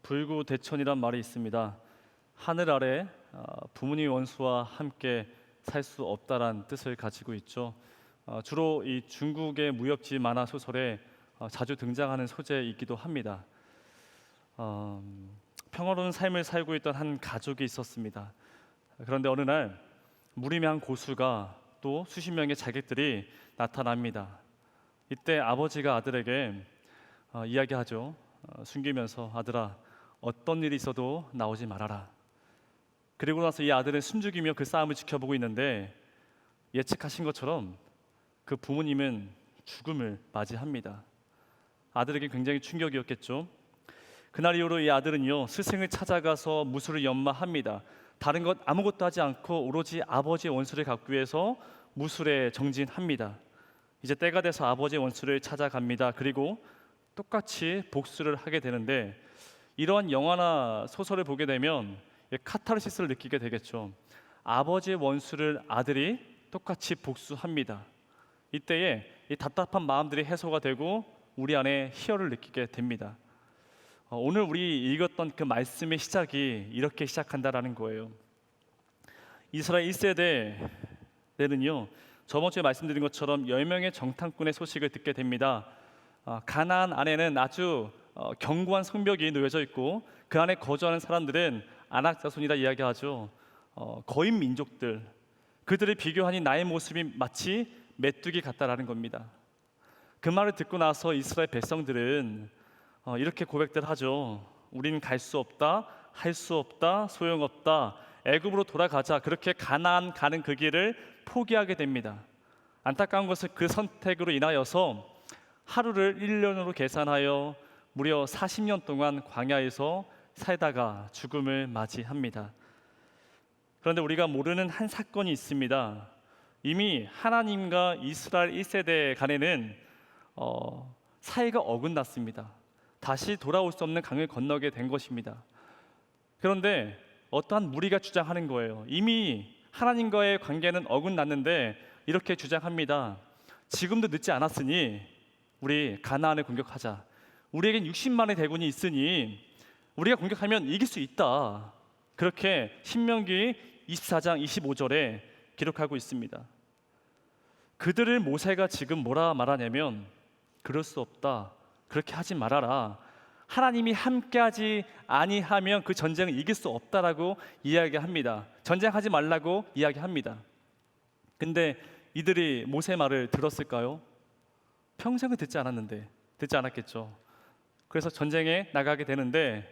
불구대천이란 말이 있습니다. 하늘 아래 부모님 원수와 함께 살 수 없다란 뜻을 가지고 있죠. 주로 이 중국의 무협지 만화 소설에 자주 등장하는 소재이기도 합니다. 평화로운 삶을 살고 있던 한 가족이 있었습니다. 그런데 어느 날 무림의 고수가 또 수십 명의 자객들이 나타납니다. 이때 아버지가 아들에게 이야기하죠. 숨기면서 아들아, 어떤 일이 있어도 나오지 말아라. 그리고 나서 이 아들은 숨죽이며 그 싸움을 지켜보고 있는데 예측하신 것처럼 그 부모님은 죽음을 맞이합니다. 아들에게 굉장히 충격이었겠죠. 그날 이후로 이 아들은요, 스승을 찾아가서 무술을 연마합니다. 다른 것 아무것도 하지 않고 오로지 아버지의 원수를 갚기 위해서 무술에 정진합니다. 이제 때가 돼서 아버지의 원수를 찾아갑니다. 그리고 똑같이 복수를 하게 되는데, 이러한 영화나 소설을 보게 되면 카타르시스를 느끼게 되겠죠. 아버지의 원수를 아들이 똑같이 복수합니다. 이때에 이 답답한 마음들이 해소가 되고 우리 안에 희열을 느끼게 됩니다. 오늘 우리 읽었던 그 말씀의 시작이 이렇게 시작한다라는 거예요. 이스라엘 1세대는요, 저번 주에 말씀드린 것처럼 10명의 정탐꾼의 소식을 듣게 됩니다. 가나안 안에는 아주 견고한 성벽이 놓여져 있고 그 안에 거주하는 사람들은 아낙 자손이라 이야기하죠. 거인 민족들, 그들을 비교하니 나의 모습이 마치 메뚜기 같다라는 겁니다. 그 말을 듣고 나서 이스라엘 백성들은 이렇게 고백들 하죠. 우리는 갈 수 없다, 할 수 없다, 소용없다, 애굽으로 돌아가자. 그렇게 가나안 가는 그 길을 포기하게 됩니다. 안타까운 것은 그 선택으로 인하여서 하루를 1년으로 계산하여 무려 40년 동안 광야에서 살다가 죽음을 맞이합니다. 그런데 우리가 모르는 한 사건이 있습니다. 이미 하나님과 이스라엘 1세대 간에는 사이가 어긋났습니다. 다시 돌아올 수 없는 강을 건너게 된 것입니다. 그런데 어떠한 무리가 주장하는 거예요. 이미 하나님과의 관계는 어긋났는데 이렇게 주장합니다. 지금도 늦지 않았으니 우리 가나안을 공격하자. 우리에겐 60만의 대군이 있으니 우리가 공격하면 이길 수 있다. 그렇게 신명기 24장 25절에 기록하고 있습니다. 그들을 모세가 지금 뭐라 말하냐면 그럴 수 없다. 그렇게 하지 말아라. 하나님이 함께하지 아니하면 그 전쟁을 이길 수 없다라고 이야기합니다. 전쟁하지 말라고 이야기합니다. 근데 이들이 모세 말을 들었을까요? 평생을 듣지 않았겠죠. 그래서 전쟁에 나가게 되는데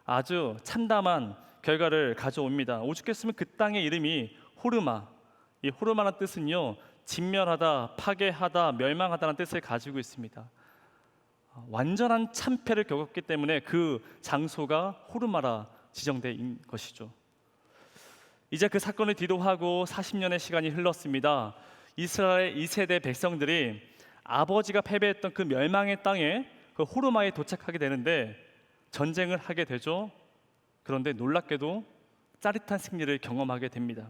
아주 참담한 결과를 가져옵니다. 오죽했으면 그 땅의 이름이 호르마, 이 호르마라는 뜻은요, 진멸하다, 파괴하다, 멸망하다는 뜻을 가지고 있습니다. 완전한 참패를 겪었기 때문에 그 장소가 호르마라 지정된 것이죠. 이제 그 사건을 뒤로하고 40년의 시간이 흘렀습니다. 이스라엘 2세대 백성들이 아버지가 패배했던 그 멸망의 땅에 그 호르마에 도착하게 되는데 전쟁을 하게 되죠. 그런데 놀랍게도 짜릿한 승리를 경험하게 됩니다.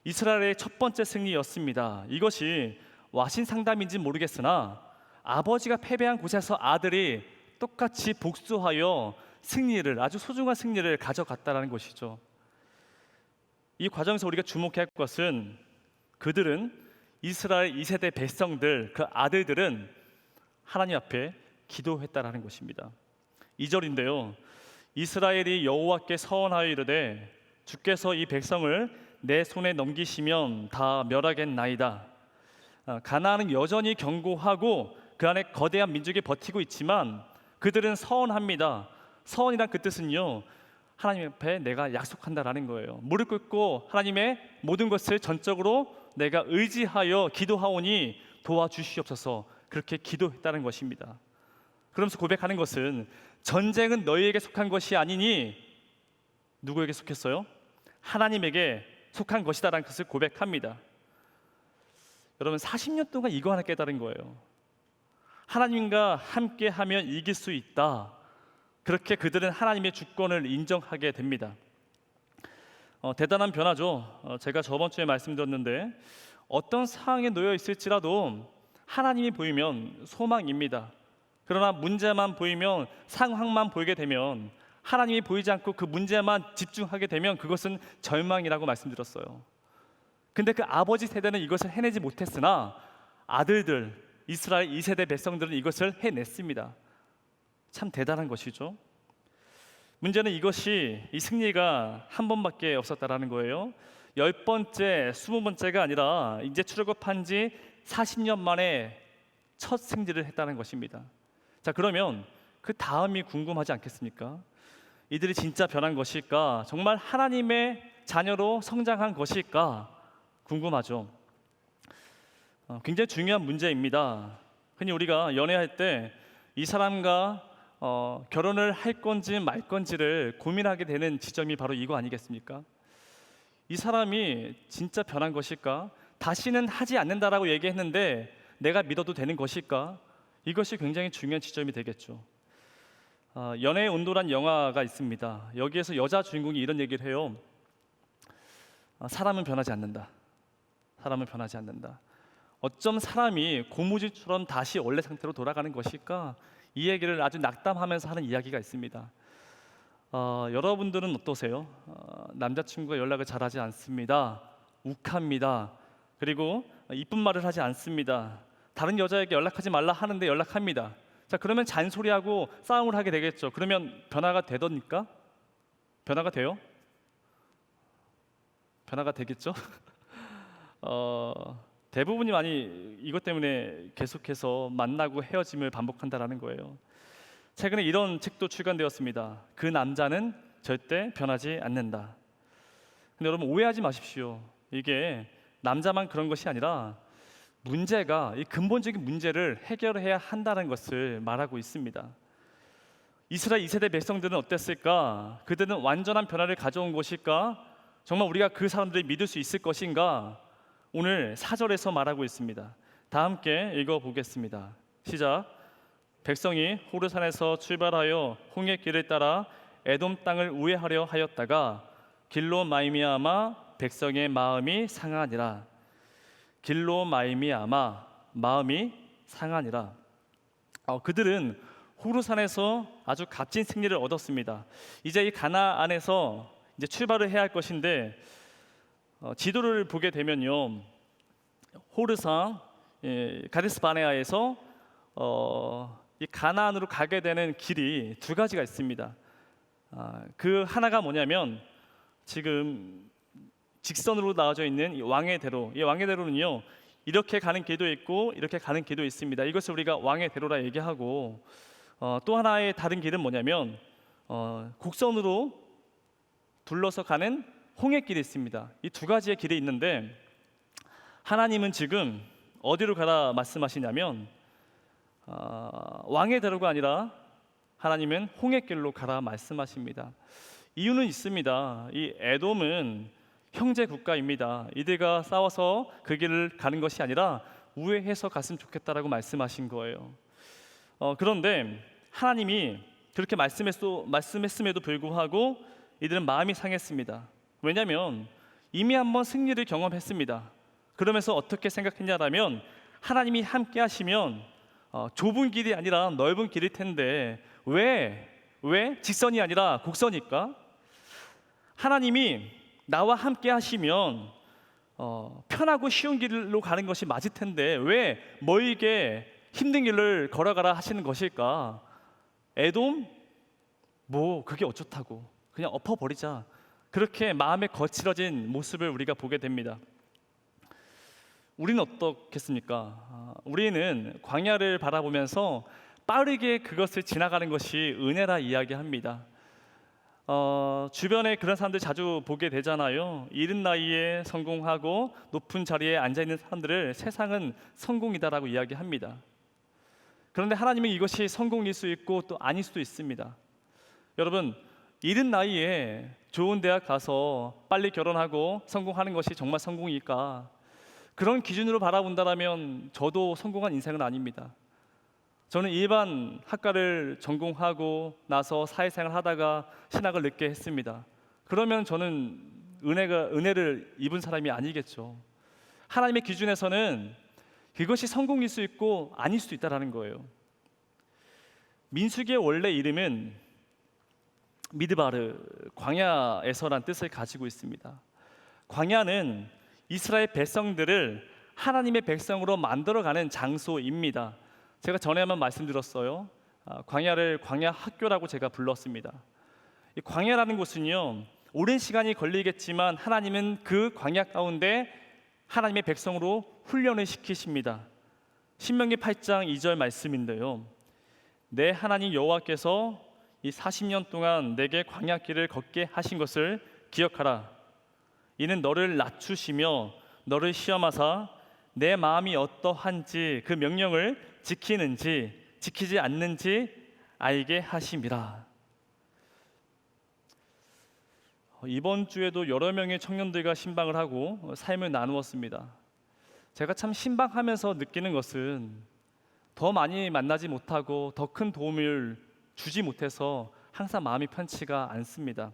이스라엘의 첫 번째 승리였습니다. 이것이 와신상담인지 모르겠으나 아버지가 패배한 곳에서 아들이 똑같이 복수하여 승리를, 아주 소중한 승리를 가져갔다는 것이죠. 이 과정에서 우리가 주목해야 할 것은 그들은 이스라엘 2세대 백성들, 그 아들들은 하나님 앞에 기도했다라는 것입니다. 2절인데요, 이스라엘이 여호와께 서원하여 이르되 주께서 이 백성을 내 손에 넘기시면 다 멸하겠나이다. 가나안은 여전히 견고하고 그 안에 거대한 민족이 버티고 있지만 그들은 서원합니다. 서원이란 그 뜻은요, 하나님 앞에 내가 약속한다라는 거예요. 무릎 꿇고 하나님의 모든 것을 전적으로 내가 의지하여 기도하오니 도와주시옵소서. 그렇게 기도했다는 것입니다. 그러면서 고백하는 것은 전쟁은 너희에게 속한 것이 아니니 누구에게 속했어요? 하나님에게 속한 것이다라는 것을 고백합니다. 여러분, 40년 동안 이거 하나 깨달은 거예요. 하나님과 함께하면 이길 수 있다. 그렇게 그들은 하나님의 주권을 인정하게 됩니다. 대단한 변화죠. 제가 저번 주에 말씀드렸는데 어떤 상황에 놓여 있을지라도 하나님이 보이면 소망입니다. 그러나 문제만 보이면, 상황만 보이게 되면, 하나님이 보이지 않고 그 문제만 집중하게 되면 그것은 절망이라고 말씀드렸어요. 근데 그 아버지 세대는 이것을 해내지 못했으나 아들들, 이스라엘 2세대 백성들은 이것을 해냈습니다. 참 대단한 것이죠. 문제는 이 승리가 한 번밖에 없었다라는 거예요. 10번째, 20번째가 아니라 이제 출애굽한 지 40년 만에 첫 승리를 했다는 것입니다. 자, 그러면 그 다음이 궁금하지 않겠습니까? 이들이 진짜 변한 것일까? 정말 하나님의 자녀로 성장한 것일까? 궁금하죠. 굉장히 중요한 문제입니다. 흔히 우리가 연애할 때 이 사람과 결혼을 할 건지 말 건지를 고민하게 되는 지점이 바로 이거 아니겠습니까? 이 사람이 진짜 변한 것일까? 다시는 하지 않는다라고 얘기했는데 내가 믿어도 되는 것일까? 이것이 굉장히 중요한 지점이 되겠죠. 연애의 온도란 영화가 있습니다. 여기에서 여자 주인공이 이런 얘기를 해요. 사람은 변하지 않는다. 사람은 변하지 않는다. 어쩜 사람이 고무줄처럼 다시 원래 상태로 돌아가는 것일까? 이 얘기를 아주 낙담하면서 하는 이야기가 있습니다. 여러분들은 어떠세요? 남자친구가 연락을 잘하지 않습니다. 욱합니다. 그리고 이쁜 말을 하지 않습니다. 다른 여자에게 연락하지 말라 하는데 연락합니다. 자, 그러면 잔소리하고 싸움을 하게 되겠죠. 그러면 변화가 되던니까? 변화가 돼요? 변화가 되겠죠? 대부분이 많이 이것 때문에 계속해서 만나고 헤어짐을 반복한다라는 거예요. 최근에 이런 책도 출간되었습니다. 그 남자는 절대 변하지 않는다. 근데 여러분 오해하지 마십시오. 이게 남자만 그런 것이 아니라 문제가, 이 근본적인 문제를 해결해야 한다는 것을 말하고 있습니다. 이스라엘 2세대 백성들은 어땠을까? 그들은 완전한 변화를 가져온 것일까? 정말 우리가 그 사람들을 믿을 수 있을 것인가? 오늘 4절에서 말하고 있습니다. 다 함께 읽어보겠습니다. 시작. 백성이 호르산에서 출발하여 홍해 길을 따라 에돔 땅을 우회하려 하였다가 길로 말미암아 백성의 마음이 상하니라. 길로 말미암아 마음이 상하니라. 그들은 호르산에서 아주 값진 승리를 얻었습니다. 이제 이 가나안에서 이제 출발을 해야 할 것인데 지도를 보게 되면요, 호르산 가데스 바네아에서 이 가나안으로 가게 되는 길이 두 가지가 있습니다. 그 하나가 뭐냐면 지금 직선으로 나와져 있는 이 왕의 대로. 이 왕의 대로는요, 이렇게 가는 길도 있고 이렇게 가는 길도 있습니다. 이것을 우리가 왕의 대로라 얘기하고, 또 하나의 다른 길은 뭐냐면 곡선으로 둘러서 가는 홍해길이 있습니다. 이 두 가지의 길이 있는데 하나님은 지금 어디로 가라 말씀하시냐면 왕의 대로가 아니라 하나님은 홍해길로 가라 말씀하십니다. 이유는 있습니다. 이 에돔은 형제 국가입니다. 이들과 싸워서 그 길을 가는 것이 아니라 우회해서 갔으면 좋겠다라고 말씀하신 거예요. 그런데 하나님이 그렇게 말씀했음에도 불구하고 이들은 마음이 상했습니다. 왜냐하면 이미 한번 승리를 경험했습니다. 그러면서 어떻게 생각했냐라면 하나님이 함께 하시면 좁은 길이 아니라 넓은 길일 텐데 왜 직선이 아니라 곡선일까? 하나님이 나와 함께 하시면 편하고 쉬운 길로 가는 것이 맞을 텐데 왜 멀게 힘든 길을 걸어가라 하시는 것일까? 에돔? 뭐 그게 어쩌다고 그냥 엎어버리자. 그렇게 마음에 거칠어진 모습을 우리가 보게 됩니다. 우리는 어떻겠습니까? 우리는 광야를 바라보면서 빠르게 그것을 지나가는 것이 은혜라 이야기합니다. 주변에 그런 사람들 자주 보게 되잖아요. 이른 나이에 성공하고 높은 자리에 앉아있는 사람들을 세상은 성공이다라고 이야기합니다. 그런데 하나님은 이것이 성공일 수 있고 또 아닐 수도 있습니다. 여러분, 이른 나이에 좋은 대학 가서 빨리 결혼하고 성공하는 것이 정말 성공일까? 그런 기준으로 바라본다면 저도 성공한 인생은 아닙니다. 저는 일반 학과를 전공하고 나서 사회생활 하다가 신학을 늦게 했습니다. 그러면 저는 은혜를 입은 사람이 아니겠죠. 하나님의 기준에서는 그것이 성공일 수 있고 아닐 수도 있다는 거예요. 민수기의 원래 이름은 미드바르, 광야에서란 뜻을 가지고 있습니다. 광야는 이스라엘 백성들을 하나님의 백성으로 만들어가는 장소입니다. 제가 전에 한번 말씀드렸어요. 광야를 광야 학교라고 제가 불렀습니다. 이 광야라는 곳은요, 오랜 시간이 걸리겠지만 하나님은 그 광야 가운데 하나님의 백성으로 훈련을 시키십니다. 신명기 8장 2절 말씀인데요, 내 하나님 여호와께서 이 40년 동안 내게 광야길을 걷게 하신 것을 기억하라. 이는 너를 낮추시며 너를 시험하사 내 마음이 어떠한지 그 명령을 지키는지 지키지 않는지 알게 하심이라. 이번 주에도 여러 명의 청년들과 신방을 하고 삶을 나누었습니다. 제가 참 신방하면서 느끼는 것은 더 많이 만나지 못하고 더 큰 도움을 주지 못해서 항상 마음이 편치가 않습니다.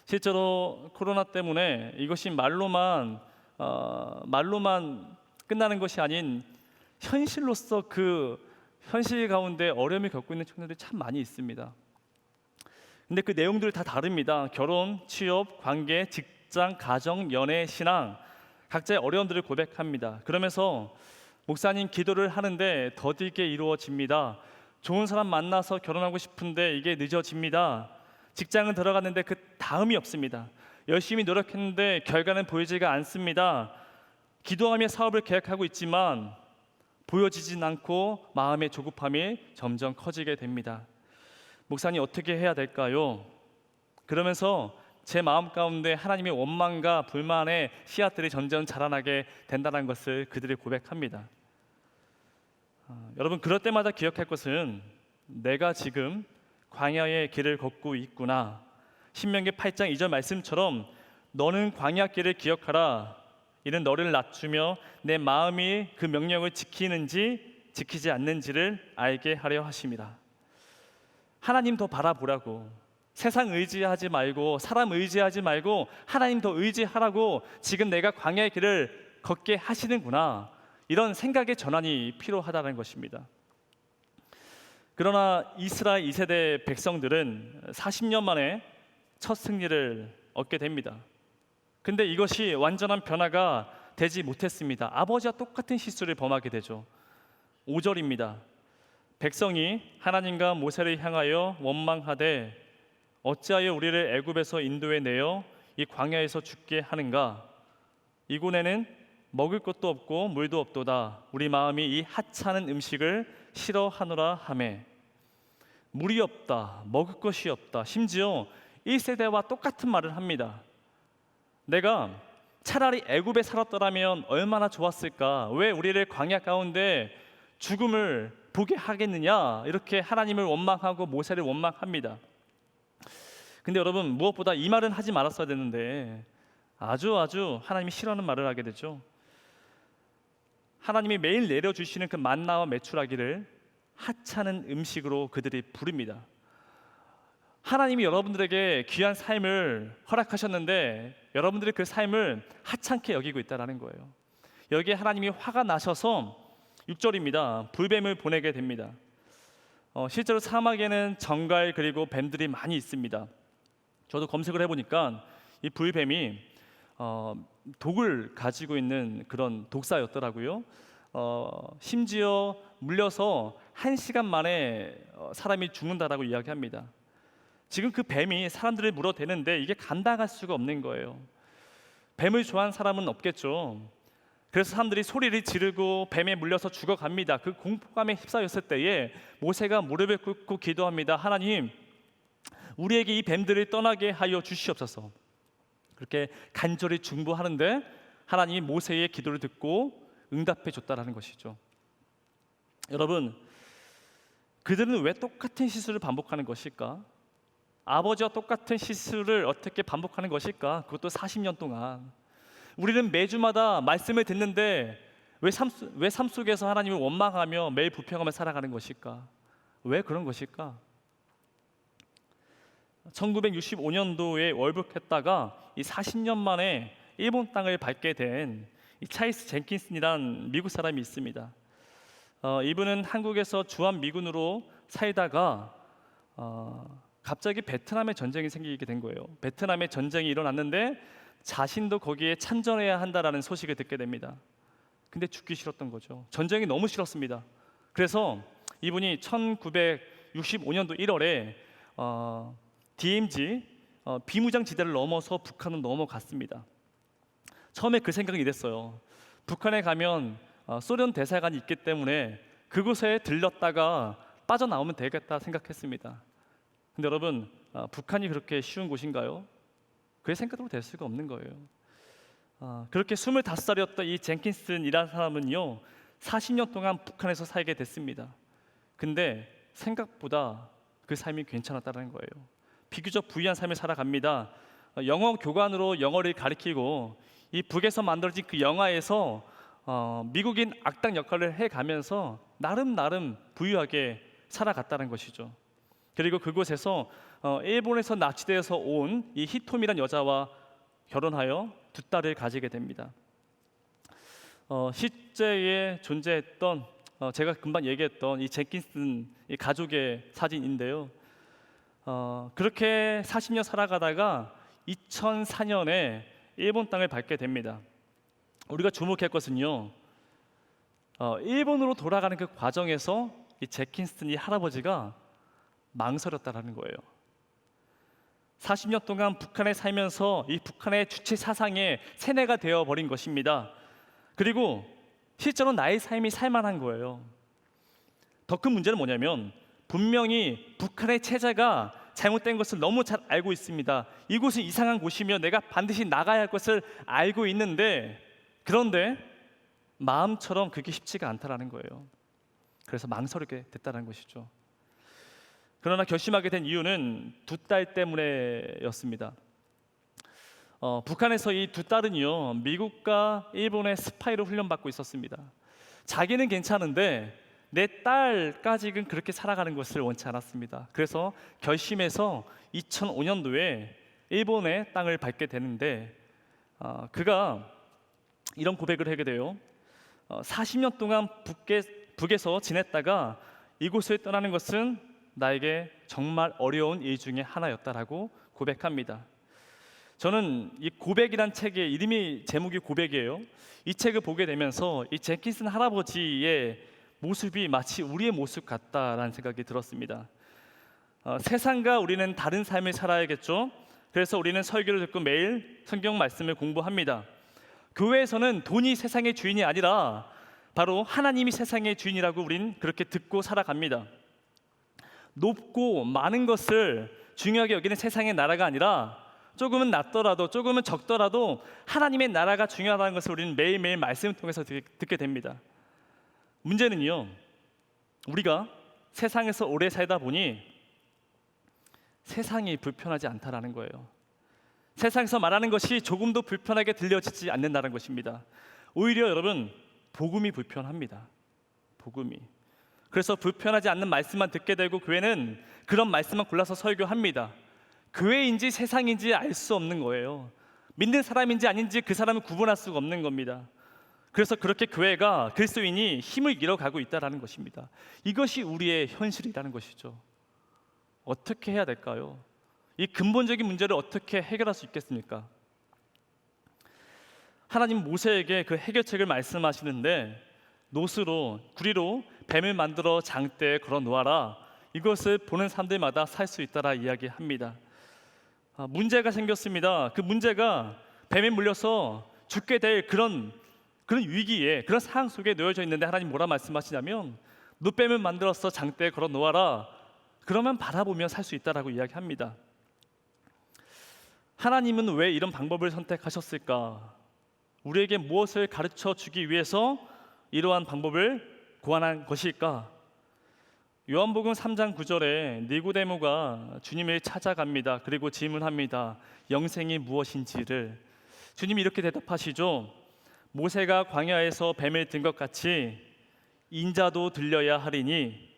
실제로 코로나 때문에 이것이 말로만 끝나는 것이 아닌 현실로서 그 현실 가운데 어려움을 겪고 있는 청년들이 참 많이 있습니다. 근데 그 내용들이 다 다릅니다. 결혼, 취업, 관계, 직장, 가정, 연애, 신앙, 각자의 어려움들을 고백합니다. 그러면서 목사님, 기도를 하는데 더디게 이루어집니다. 좋은 사람 만나서 결혼하고 싶은데 이게 늦어집니다. 직장은 들어갔는데 그 다음이 없습니다. 열심히 노력했는데 결과는 보이지가 않습니다. 기도하며 사업을 계획하고 있지만 보여지진 않고 마음의 조급함이 점점 커지게 됩니다. 목사님, 어떻게 해야 될까요? 그러면서 제 마음 가운데 하나님의 원망과 불만의 씨앗들이 점점 자라나게 된다는 것을 그들이 고백합니다. 여러분, 그럴 때마다 기억할 것은 내가 지금 광야의 길을 걷고 있구나. 신명기 8장 2절 말씀처럼 너는 광야 길을 기억하라. 이는 너를 낮추며 내 마음이 그 명령을 지키는지 지키지 않는지를 알게 하려 하심이라. 하나님 더 바라보라고, 세상 의지하지 말고 사람 의지하지 말고 하나님 더 의지하라고 지금 내가 광야의 길을 걷게 하시는구나, 이런 생각의 전환이 필요하다는 것입니다. 그러나 이스라엘 2세대 백성들은 40년 만에 첫 승리를 얻게 됩니다. 근데 이것이 완전한 변화가 되지 못했습니다. 아버지와 똑같은 실수를 범하게 되죠. 5절입니다. 백성이 하나님과 모세를 향하여 원망하되 어찌하여 우리를 애굽에서 인도해 내어 이 광야에서 죽게 하는가? 이곳에는 먹을 것도 없고 물도 없도다. 우리 마음이 이 하찮은 음식을 싫어하노라 하매. 물이 없다, 먹을 것이 없다, 심지어 1세대와 똑같은 말을 합니다. 내가 차라리 애굽에 살았더라면 얼마나 좋았을까? 왜 우리를 광야 가운데 죽음을 보게 하겠느냐? 이렇게 하나님을 원망하고 모세를 원망합니다. 근데 여러분, 무엇보다 이 말은 하지 말았어야 되는데 아주 하나님이 싫어하는 말을 하게 되죠. 하나님이 매일 내려주시는 그 만나와 메추라기를 하찮은 음식으로 그들이 부릅니다. 하나님이 여러분들에게 귀한 삶을 허락하셨는데 여러분들이 그 삶을 하찮게 여기고 있다는 거예요. 여기에 하나님이 화가 나셔서 6절입니다. 불뱀을 보내게 됩니다. 실제로 사막에는 정갈 그리고 뱀들이 많이 있습니다. 저도 검색을 해보니까 이 불뱀이 독을 가지고 있는 그런 독사였더라고요. 심지어 물려서 1시간 만에 사람이 죽는다라고 이야기합니다. 지금 그 뱀이 사람들을 물어대는데 이게 감당할 수가 없는 거예요. 뱀을 좋아하는 사람은 없겠죠. 그래서 사람들이 소리를 지르고 뱀에 물려서 죽어갑니다. 그 공포감에 휩싸였을 때에 모세가 무릎을 꿇고 기도합니다. 하나님, 우리에게 이 뱀들을 떠나게 하여 주시옵소서. 그렇게 간절히 중보하는데 하나님이 모세의 기도를 듣고 응답해 줬다라는 것이죠. 여러분, 그들은 왜 똑같은 실수를 반복하는 것일까? 아버지와 똑같은 실수를 어떻게 반복하는 것일까? 그것도 40년 동안. 우리는 매주마다 말씀을 듣는데 왜 삶 속에서 하나님을 원망하며 매일 불평하며 살아가는 것일까? 왜 그런 것일까? 1965년도에 월북했다가 이 40년 만에 일본 땅을 밟게 된 이 차이스 젠킨슨이란 미국 사람이 있습니다. 이분은 한국에서 주한 미군으로 살다가 갑자기 베트남의 전쟁이 생기게 된 거예요. 베트남의 전쟁이 일어났는데 자신도 거기에 참전해야 한다라는 소식을 듣게 됩니다. 근데 죽기 싫었던 거죠. 전쟁이 너무 싫었습니다. 그래서 이분이 1965년도 1월에 DMZ 비무장 지대를 넘어서 북한으로 넘어갔습니다. 처음에 그 생각이 이랬어요. 북한에 가면 소련 대사관이 있기 때문에 그곳에 들렸다가 빠져나오면 되겠다 생각했습니다. 근데 여러분, 북한이 그렇게 쉬운 곳인가요? 그의 생각으로 될 수가 없는 거예요. 그렇게 25살이었던 이 젠킨슨이라는 사람은요 40년 동안 북한에서 살게 됐습니다. 근데 생각보다 그 삶이 괜찮았다는 거예요. 비교적 부유한 삶을 살아갑니다. 영어 교관으로 영어를 가르치고 이 북에서 만들어진 그 영화에서 미국인 악당 역할을 해가면서 나름 부유하게 살아갔다는 것이죠. 그리고 그곳에서 일본에서 납치되어서 온 이 히토미란 여자와 결혼하여 두 딸을 가지게 됩니다. 실제에 존재했던 제가 금방 얘기했던 이 젠킨슨 이 가족의 사진인데요. 그렇게 40년 살아가다가 2004년에 일본 땅을 밟게 됩니다. 우리가 주목할 것은요, 일본으로 돌아가는 그 과정에서 이 젠킨슨 이 할아버지가 망설였다라는 거예요. 40년 동안 북한에 살면서 이 북한의 주체 사상에 세뇌가 되어버린 것입니다. 그리고 실제로 나의 삶이 살만한 거예요. 더 큰 문제는 뭐냐면 분명히 북한의 체제가 잘못된 것을 너무 잘 알고 있습니다. 이곳은 이상한 곳이며 내가 반드시 나가야 할 것을 알고 있는데, 그런데 마음처럼 그게 쉽지가 않다라는 거예요. 그래서 망설이게 됐다는 것이죠. 그러나 결심하게 된 이유는 두 딸 때문에였습니다. 북한에서 이 두 딸은요 미국과 일본의 스파이로 훈련받고 있었습니다. 자기는 괜찮은데 내 딸까지는 그렇게 살아가는 것을 원치 않았습니다. 그래서 결심해서 2005년도에 일본의 땅을 밟게 되는데 그가 이런 고백을 하게 돼요. 40년 동안 북에서 지냈다가 이곳을 떠나는 것은 나에게 정말 어려운 일 중에 하나였다라고 고백합니다. 저는 이 고백이란 책의 이름이 제목이 고백이에요. 이 책을 보게 되면서 이 젠킨슨 할아버지의 모습이 마치 우리의 모습 같다라는 생각이 들었습니다. 세상과 우리는 다른 삶을 살아야겠죠. 그래서 우리는 설교를 듣고 매일 성경 말씀을 공부합니다. 교회에서는 돈이 세상의 주인이 아니라 바로 하나님이 세상의 주인이라고 우린 그렇게 듣고 살아갑니다. 높고 많은 것을 중요하게 여기는 세상의 나라가 아니라 조금은 낮더라도 조금은 적더라도 하나님의 나라가 중요하다는 것을 우리는 매일매일 말씀을 통해서 듣게 됩니다. 문제는요, 우리가 세상에서 오래 살다 보니 세상이 불편하지 않다라는 거예요. 세상에서 말하는 것이 조금도 불편하게 들려지지 않는다는 것입니다. 오히려 여러분, 복음이 불편합니다. 복음이. 그래서 불편하지 않는 말씀만 듣게 되고 교회는 그런 말씀만 골라서 설교합니다. 교회인지 세상인지 알 수 없는 거예요. 믿는 사람인지 아닌지 그 사람을 구분할 수가 없는 겁니다. 그래서 그렇게 교회가 그리스도인이 힘을 잃어가고 있다는 것입니다. 이것이 우리의 현실이라는 것이죠. 어떻게 해야 될까요? 이 근본적인 문제를 어떻게 해결할 수 있겠습니까? 하나님 모세에게 그 해결책을 말씀하시는데 노스로 구리로 뱀을 만들어 장대에 걸어 놓아라. 이것을 보는 사람들마다 살 수 있다라 이야기합니다. 문제가 생겼습니다. 그 문제가 뱀에 물려서 죽게 될 그런 위기에, 그런 상황 속에 놓여져 있는데 하나님 뭐라 말씀하시냐면 눕뱀을 만들어서 장대에 걸어 놓아라. 그러면 바라보며 살 수 있다라고 이야기합니다. 하나님은 왜 이런 방법을 선택하셨을까? 우리에게 무엇을 가르쳐 주기 위해서 이러한 방법을 고안한 것일까? 요한복음 3장 9절에 니고데모가 주님을 찾아갑니다. 그리고 질문합니다. 영생이 무엇인지를. 주님이 이렇게 대답하시죠. 모세가 광야에서 뱀을 든 것 같이 인자도 들려야 하리니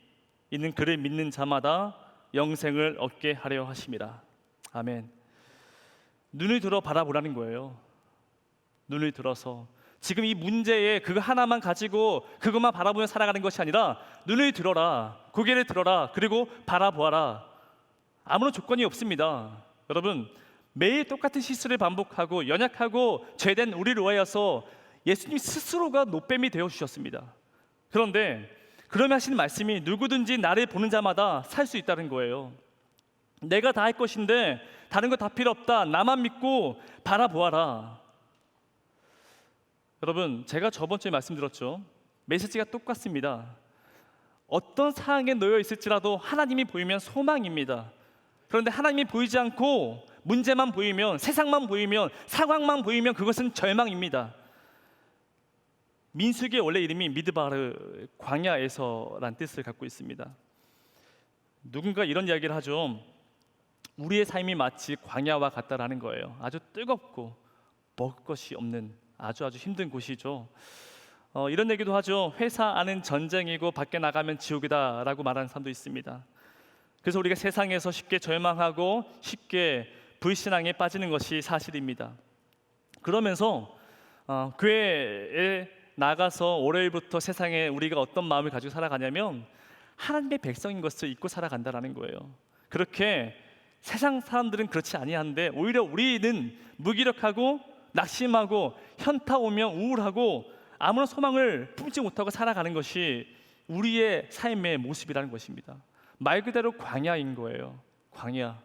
이는 그를 믿는 자마다 영생을 얻게 하려 하심이라. 아멘. 눈을 들어 바라보라는 거예요. 눈을 들어서 지금 이 문제에 그거 하나만 가지고 그것만 바라보며 살아가는 것이 아니라 눈을 들어라. 고개를 들어라, 그리고 바라보아라. 아무런 조건이 없습니다. 여러분, 매일 똑같은 실수를 반복하고 연약하고 죄된 우리를 위하여서 예수님 스스로가 노뱀이 되어 주셨습니다. 그런데 그러면 하시는 말씀이 누구든지 나를 보는 자마다 살 수 있다는 거예요. 내가 다 할 것인데 다른 거 다 필요 없다. 나만 믿고 바라보아라. 여러분, 제가 저번 주에 말씀드렸죠. 메시지가 똑같습니다. 어떤 상황에 놓여 있을지라도 하나님이 보이면 소망입니다. 그런데 하나님이 보이지 않고 문제만 보이면, 세상만 보이면, 상황만 보이면 그것은 절망입니다. 민수기의 원래 이름이 미드바르, 광야에서란 뜻을 갖고 있습니다. 누군가 이런 이야기를 하죠. 우리의 삶이 마치 광야와 같다라는 거예요. 아주 뜨겁고 먹을 것이 없는 아주 힘든 곳이죠. 이런 얘기도 하죠. 회사 안은 전쟁이고 밖에 나가면 지옥이다라고 말하는 사람도 있습니다. 그래서 우리가 세상에서 쉽게 절망하고 쉽게 불신앙에 빠지는 것이 사실입니다. 그러면서 교회에 나가서 월요일부터 세상에 우리가 어떤 마음을 가지고 살아가냐면 하나님의 백성인 것을 잊고 살아간다라는 거예요. 그렇게 세상 사람들은 그렇지 아니한데 오히려 우리는 무기력하고 낙심하고 현타 오면 우울하고 아무런 소망을 품지 못하고 살아가는 것이 우리의 삶의 모습이라는 것입니다. 말 그대로 광야인 거예요. 광야.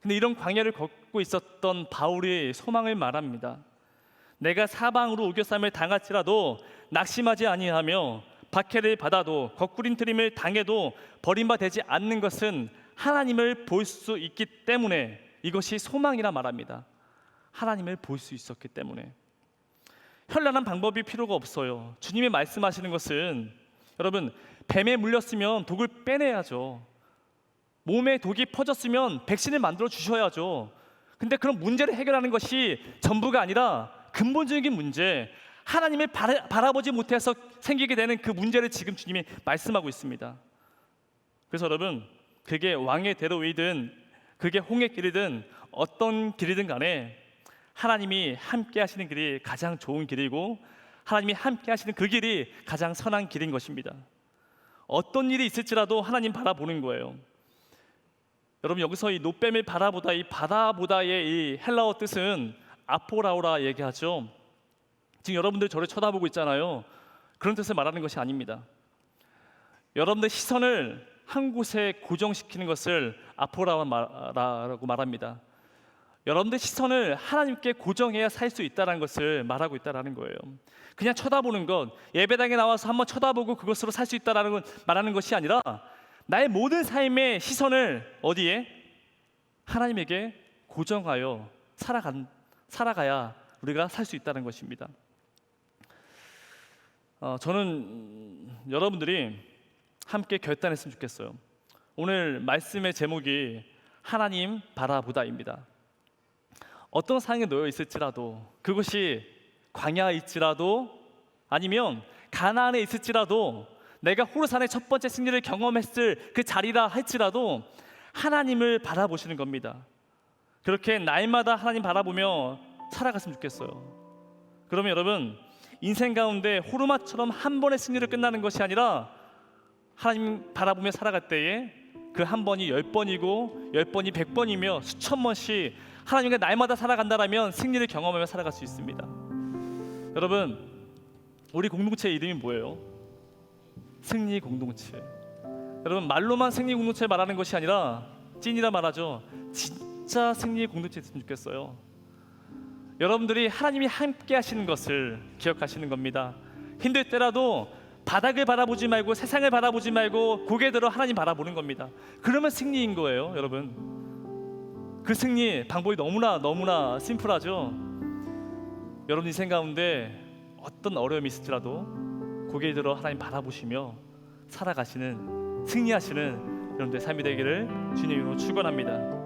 근데 이런 광야를 걷고 있었던 바울이 소망을 말합니다. 내가 사방으로 우겨쌈을 당할지라도 낙심하지 아니하며 박해를 받아도 거꾸림틀림을 당해도 버림받지 않는 것은 하나님을 볼 수 있기 때문에 이것이 소망이라 말합니다. 하나님을 볼 수 있었기 때문에. 현란한 방법이 필요가 없어요. 주님이 말씀하시는 것은 여러분, 뱀에 물렸으면 독을 빼내야죠. 몸에 독이 퍼졌으면 백신을 만들어 주셔야죠. 근데 그런 문제를 해결하는 것이 전부가 아니라 근본적인 문제, 하나님을 바라보지 못해서 생기게 되는 그 문제를 지금 주님이 말씀하고 있습니다. 그래서 여러분, 그게 왕의 대로이든 그게 홍해 길이든 어떤 길이든 간에 하나님이 함께 하시는 길이 가장 좋은 길이고 하나님이 함께 하시는 그 길이 가장 선한 길인 것입니다. 어떤 일이 있을지라도 하나님 바라보는 거예요. 여러분, 여기서 이 노뱀을 바라보다, 이 바라보다의 이 헬라어 뜻은 아포라오라 얘기하죠. 지금 여러분들 저를 쳐다보고 있잖아요. 그런 뜻을 말하는 것이 아닙니다. 여러분들 시선을 한 곳에 고정시키는 것을 아포라라고 말합니다. 여러분들 시선을 하나님께 고정해야 살 수 있다는 것을 말하고 있다는 거예요. 그냥 쳐다보는 것, 예배당에 나와서 한번 쳐다보고 그것으로 살 수 있다는 건 말하는 것이 아니라 나의 모든 삶의 시선을 어디에? 하나님에게 고정하여 살아가야 우리가 살 수 있다는 것입니다. 저는 여러분들이 함께 결단했으면 좋겠어요. 오늘 말씀의 제목이 하나님 바라보다입니다. 어떤 상황에 놓여 있을지라도, 그것이 광야일지라도 아니면 가나안에 있을지라도, 내가 호르산의 첫 번째 승리를 경험했을 그 자리라 할지라도 하나님을 바라보시는 겁니다. 그렇게 날마다 하나님 바라보며 살아갔으면 좋겠어요. 그러면 여러분, 인생 가운데 호르마처럼 한 번의 승리를 끝나는 것이 아니라 하나님 바라보며 살아갈 때에 그 한 번이 10번이고 10번이 100번이며 수천 번씩 하나님과 날마다 살아간다라면 승리를 경험하며 살아갈 수 있습니다. 여러분, 우리 공동체의 이름이 뭐예요? 승리 공동체. 여러분, 말로만 승리 공동체 말하는 것이 아니라 찐이라 말하죠. 진짜 승리 공동체 됐으면 좋겠어요. 여러분들이 하나님이 함께 하시는 것을 기억하시는 겁니다. 힘들 때라도 바닥을 바라보지 말고 세상을 바라보지 말고 고개 들어 하나님 바라보는 겁니다. 그러면 승리인 거예요, 여러분. 그 승리 방법이 너무나 심플하죠. 여러분 인생 가운데 어떤 어려움이 있을지라도 고개 들어 하나님 바라보시며 살아가시는, 승리하시는 여러분들의 삶이 되기를 주님으로 축원합니다.